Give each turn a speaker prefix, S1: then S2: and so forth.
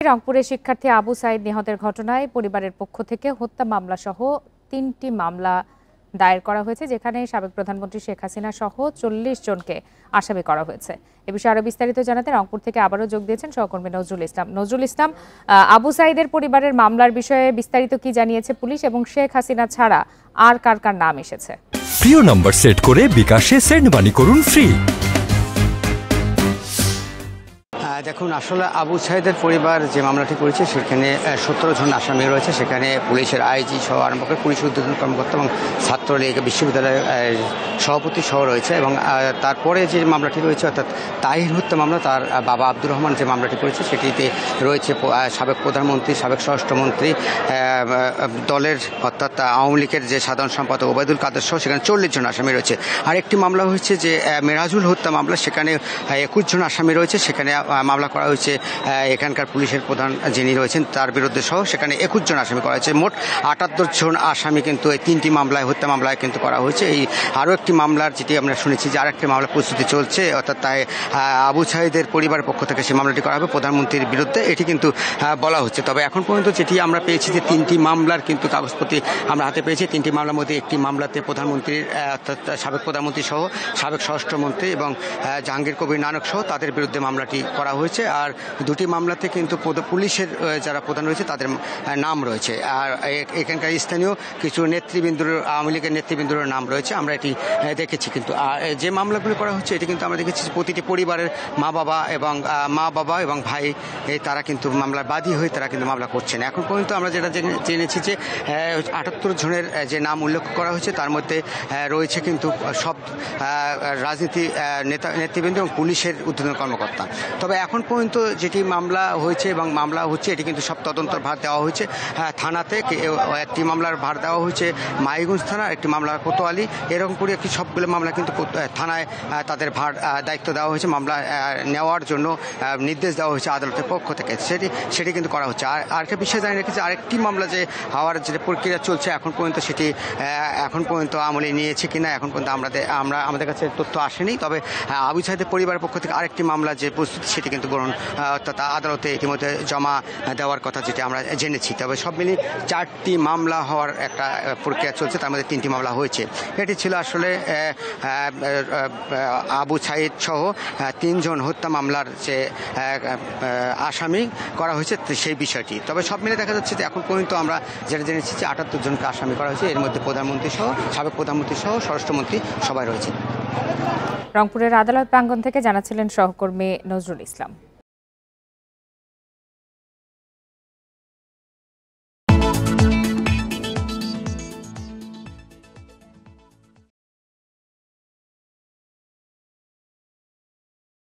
S1: রংপুরে শিক্ষার্থী আবু সাইদ নিহতের ঘটনায় পরিবারের পক্ষ থেকে হত্যা মামলা সহ ৩টি মামলা দায়ের করা হয়েছে, যেখানে সাবেক প্রধানমন্ত্রী শেখ হাসিনা সহ ৪০ জনকে আসামি করা হয়েছে। এ বিষয়ে আরো বিস্তারিত জানাতে রংপুর থেকে আবারও যোগ দিয়েছেন সহকর্মী নজরুল ইসলাম। নজরুল ইসলাম, আবু সাইদের পরিবারের মামলার বিষয়ে বিস্তারিত কি জানিয়েছে পুলিশ এবং শেখ হাসিনা ছাড়া আর কার কার নাম এসেছে?
S2: প্রিয় নম্বর সেট করে বিকাশে সেন্ড মানি করুন ফ্রি।
S3: দেখুন, আসলে আবু সাইদের পরিবার যে মামলাটি করেছে সেখানে ১৭ জন আসামি রয়েছে। সেখানে পুলিশের আইজি সহ আরম্ভ করে পুলিশ ঊর্ধ্বতন কর্মকর্তা এবং ছাত্রলীগ বিশ্ববিদ্যালয়ের সভাপতি সহ রয়েছে। এবং তারপরে যে মামলাটি রয়েছে অর্থাৎ তাহির হত্যা মামলা, তার বাবা আব্দুর রহমান যে মামলাটি করেছে সেটিতে রয়েছে সাবেক প্রধানমন্ত্রী, সাবেক স্বরাষ্ট্রমন্ত্রী, দলের অর্থাৎ আওয়ামী লীগের যে সাধারণ সম্পাদক ওবায়দুল কাদের সহ সেখানে ৪০ জন আসামি রয়েছে। আরেকটি মামলা হয়েছে যে মেরাজুল হত্যা মামলা, সেখানে ২১ জন আসামি রয়েছে। সেখানে মামলা করা হয়েছে এখানকার পুলিশের প্রধান যিনি রয়েছেন তার বিরুদ্ধে সহ সেখানে ২১ জন আসামি করা হয়েছে। মোট ৭৮ জন আসামি কিন্তু এই ৩টি মামলায়, হত্যা মামলায় কিন্তু করা হয়েছে। এই আরও একটি মামলার যেটি আমরা শুনেছি যে আরেকটি মামলা প্রস্তুতি চলছে, অর্থাৎ তাই আবু সাইদের পরিবারের পক্ষ থেকে সেই মামলাটি করা হবে প্রধানমন্ত্রীর বিরুদ্ধে, এটি কিন্তু বলা হচ্ছে। তবে এখন পর্যন্ত যেটি আমরা পেয়েছি যে ৩টি মামলার কিন্তু কাগজপত্র আমরা হাতে পেয়েছি। ৩টি মামলার মধ্যে একটি মামলাতে প্রধানমন্ত্রীর অর্থাৎ সাবেক প্রধানমন্ত্রী সহ সাবেক স্বরাষ্ট্রমন্ত্রী এবং জাহাঙ্গীর কবির নানক সহ তাদের বিরুদ্ধে মামলাটি করা হয়েছে। আর দুটি মামলাতে কিন্তু পুলিশের যারা প্রধান রয়েছে তাদের নাম রয়েছে। আর এখানকার স্থানীয় কিছু নেতৃবৃন্দর, আওয়ামী লীগের নেতৃবৃন্দর নাম রয়েছে, আমরা এটি দেখেছি। কিন্তু যে মামলাগুলো করা হচ্ছে এটি কিন্তু আমরা দেখেছি প্রতিটি পরিবারের মা বাবা এবং ভাই তারা কিন্তু মামলার বাদী হয়ে তারা কিন্তু মামলা করছেন। এখন পর্যন্ত আমরা যেটা জেনেছি যে ৭৮ জনের যে নাম উল্লেখ করা হয়েছে তার মধ্যে রয়েছে কিন্তু সব রাজনীতি নেতৃবৃন্দ এবং পুলিশের ঊর্ধ্বতন কর্মকর্তা। তবে এখন পর্যন্ত যেটি মামলা হয়েছে এবং মামলা হচ্ছে এটি কিন্তু সব তদন্তর ভার দেওয়া হয়েছে থানাতে। একটি মামলার ভার দেওয়া হয়েছে মাইগঞ্জ থানা, একটি মামলা কোতোয়ালি, এরকম করে একটি সবগুলো মামলা কিন্তু থানায় তাদের ভার দায়িত্ব দেওয়া হয়েছে। মামলা নেওয়ার জন্য নির্দেশ দেওয়া হয়েছে আদালতের পক্ষ থেকে, সেটি কিন্তু করা হচ্ছে। আর আরেকটা বিষয় জানিয়ে রেখেছে, আরেকটি মামলা যে হওয়ার যে প্রক্রিয়া চলছে এখন পর্যন্ত সেটি এখন পর্যন্ত আমলে নিয়েছে কিনা এখন পর্যন্ত আমাদের কাছে তথ্য আসেনি। তবে আবু সাইদের পরিবারের পক্ষ থেকে আরেকটি মামলা যে প্রস্তুতি সেটি কিন্তু গ্রহণ অর্থাৎ আদালতে ইতিমধ্যে জমা দেওয়ার কথা যেটি আমরা জেনেছি। তবে সব মিলিয়ে 4টি মামলা হওয়ার একটা প্রক্রিয়া চলছে, তার মধ্যে 3টি মামলা হয়েছে। এটি ছিল আসলে আবু সাইদ সহ 3 জন হত্যা মামলার যে আসামি করা হয়েছে সেই বিষয়টি। তবে সব মিলে দেখা যাচ্ছে যে এখন পর্যন্ত আমরা যেটা জেনেছি যে ৭৮ জনকে আসামি করা হয়েছে, এর মধ্যে প্রধানমন্ত্রী সহ সাবেক প্রধানমন্ত্রী সহ স্বরাষ্ট্রমন্ত্রী সবাই রয়েছে।
S1: রংপুরের আদালত প্রাঙ্গণ থেকে জানাচ্ছিলেন সহকর্মী নজরুল ইসলাম।